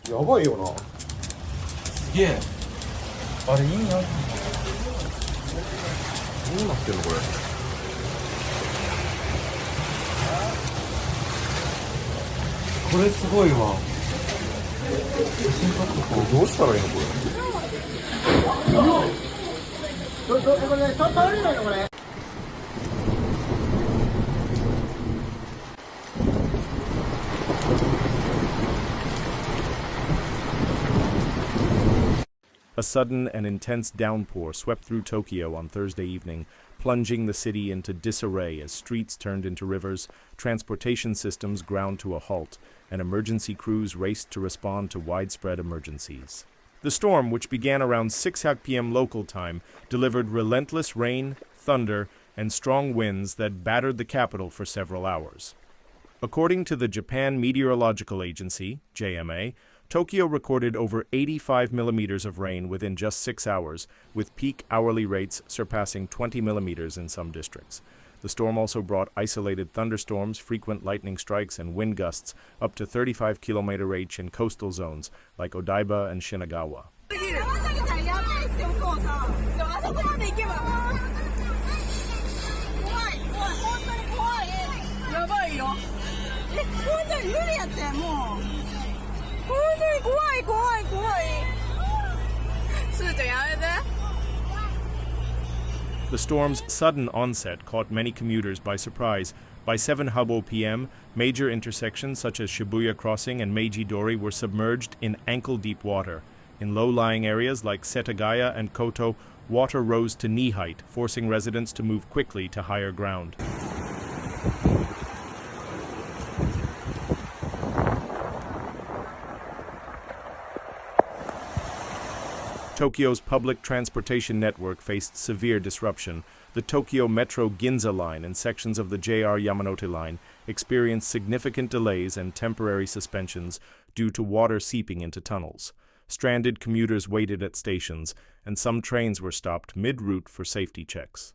やばいよな。すげえ。あれ意味あるの？どうなってんのこれ。これすごいわ。写真撮っとこう。どうしたらいいのこれ。これ倒れないのこれ。A sudden and intense downpour swept through Tokyo on Thursday evening, plunging the city into disarray as streets turned into rivers, transportation systems ground to a halt, and emergency crews raced to respond to widespread emergencies. The storm, which began around 6 p.m. local time, delivered relentless rain, thunder, and strong winds that battered the capital for several hours. According to the Japan Meteorological Agency, JMA, Tokyo recorded over 85 millimeters of rain within just 6 hours, with peak hourly rates surpassing 20 millimeters in some districts. The storm also brought isolated thunderstorms, frequent lightning strikes, and wind gusts up to 35 km/h in coastal zones like Odaiba and Shinagawa. The storm's sudden onset caught many commuters by surprise. By 7 p.m., major intersections such as Shibuya Crossing and Meiji-dori were submerged in ankle-deep water. In low-lying areas like Setagaya and Koto, water rose to knee height, forcing residents to move quickly to higher ground. Tokyo's public transportation network faced severe disruption. The Tokyo Metro Ginza line and sections of the JR Yamanote line experienced significant delays and temporary suspensions due to water seeping into tunnels. Stranded commuters waited at stations, and some trains were stopped mid-route for safety checks.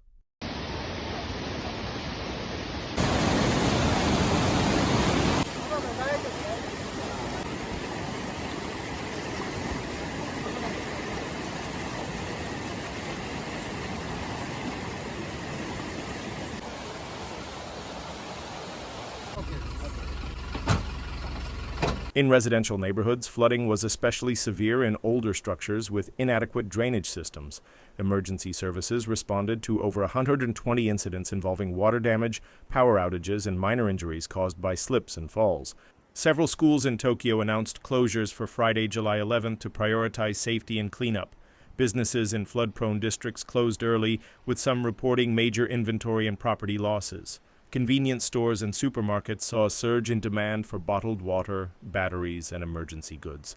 In residential neighborhoods, flooding was especially severe in older structures with inadequate drainage systems. Emergency services responded to over 120 incidents involving water damage, power outages, and minor injuries caused by slips and falls. Several schools in Tokyo announced closures for Friday, July 11th to prioritize safety and cleanup. Businesses in flood-prone districts closed early, with some reporting major inventory and property losses. Convenience stores and supermarkets saw a surge in demand for bottled water, batteries, and emergency goods.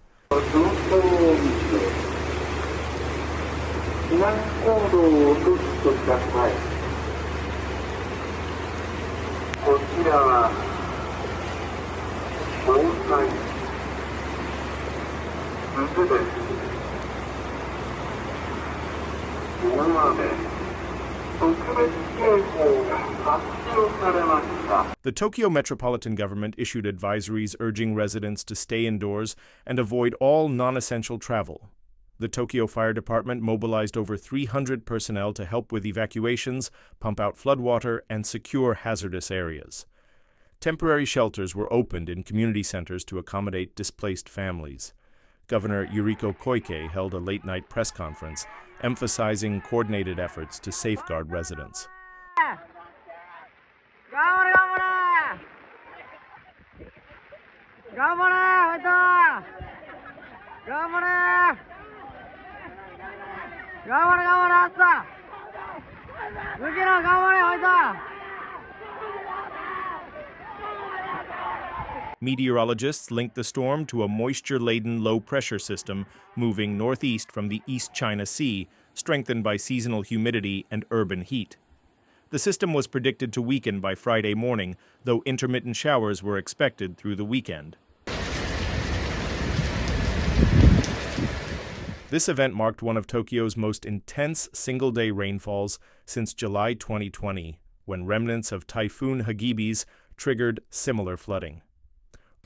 The Tokyo Metropolitan government issued advisories urging residents to stay indoors and avoid all non-essential travel. The Tokyo Fire Department mobilized over 300 personnel to help with evacuations, pump out floodwater, and secure hazardous areas. Temporary shelters were opened in community centers to accommodate displaced families. Governor Yuriko Koike held a late-night press conference, emphasizing coordinated efforts to safeguard residents. Meteorologists linked the storm to a moisture-laden low-pressure system moving northeast from the East China Sea, strengthened by seasonal humidity and urban heat. The system was predicted to weaken by Friday morning, though intermittent showers were expected through the weekend. This event marked one of Tokyo's most intense single-day rainfalls since July 2020, when remnants of Typhoon Hagibis triggered similar flooding.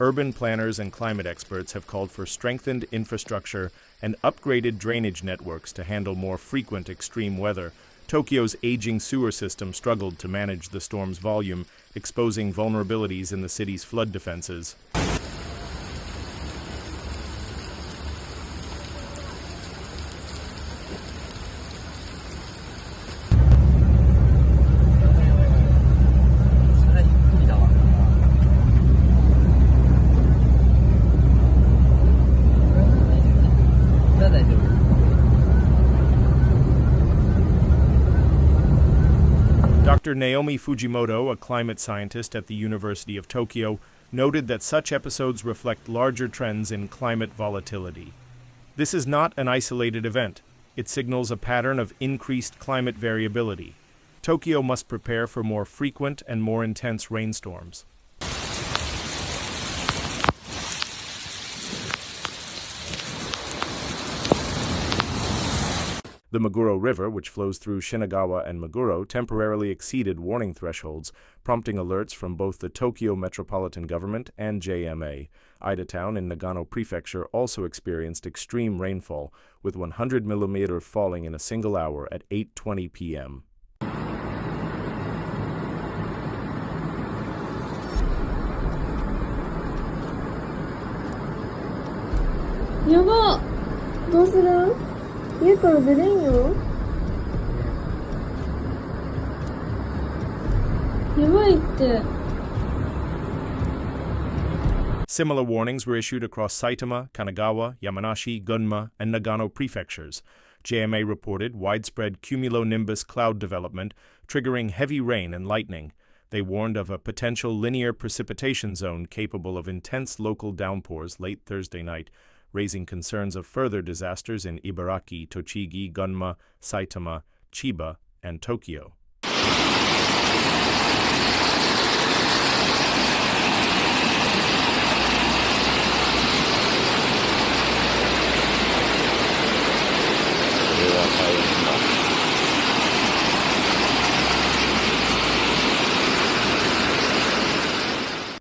Urban planners and climate experts have called for strengthened infrastructure and upgraded drainage networks to handle more frequent extreme weather. Tokyo's aging sewer system struggled to manage the storm's volume, exposing vulnerabilities in the city's flood defenses. Dr. Naomi Fujimoto, a climate scientist at the University of Tokyo, noted that such episodes reflect larger trends in climate volatility. This is not an isolated event. It signals a pattern of increased climate variability. Tokyo must prepare for more frequent and more intense rainstorms. The Meguro River, which flows through Shinagawa and Meguro, temporarily exceeded warning thresholds, prompting alerts from both the Tokyo Metropolitan Government and JMA. Ida Town in Nagano Prefecture also experienced extreme rainfall, with 100 mm falling in a single hour at 8:20 p.m. Yaba! どうする？家から出れんよ。やばいって。 Similar warnings were issued across Saitama, Kanagawa, Yamanashi, Gunma, and Nagano prefectures. JMA reported widespread cumulonimbus cloud development, triggering heavy rain and lightning. They warned of a potential linear precipitation zone capable of intense local downpours late Thursday night, raising concerns of further disasters in Ibaraki, Tochigi, Gunma, Saitama, Chiba, and Tokyo.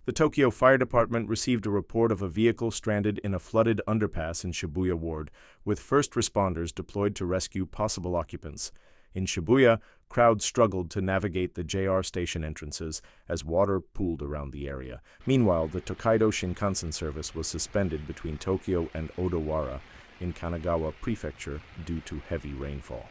The Tokyo Fire Department received a report of a vehicle stranded in a flooded underpass in Shibuya Ward, with first responders deployed to rescue possible occupants. In Shibuya, crowds struggled to navigate the JR station entrances as water pooled around the area. Meanwhile, the Tokaido Shinkansen service was suspended between Tokyo and Odawara in Kanagawa Prefecture due to heavy rainfall.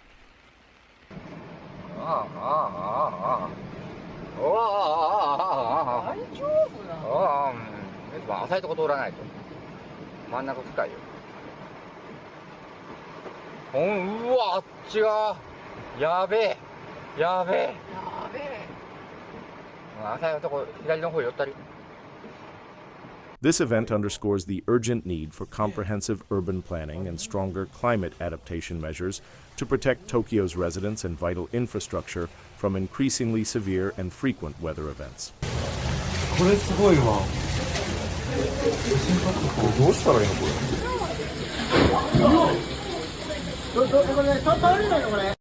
This event underscores the urgent need for comprehensive urban planning and stronger climate adaptation measures to protect Tokyo's residents and vital infrastructure from increasingly severe and frequent weather events. これすごいわ。どうしたらいいのこれ。これね、倒れないのこれ。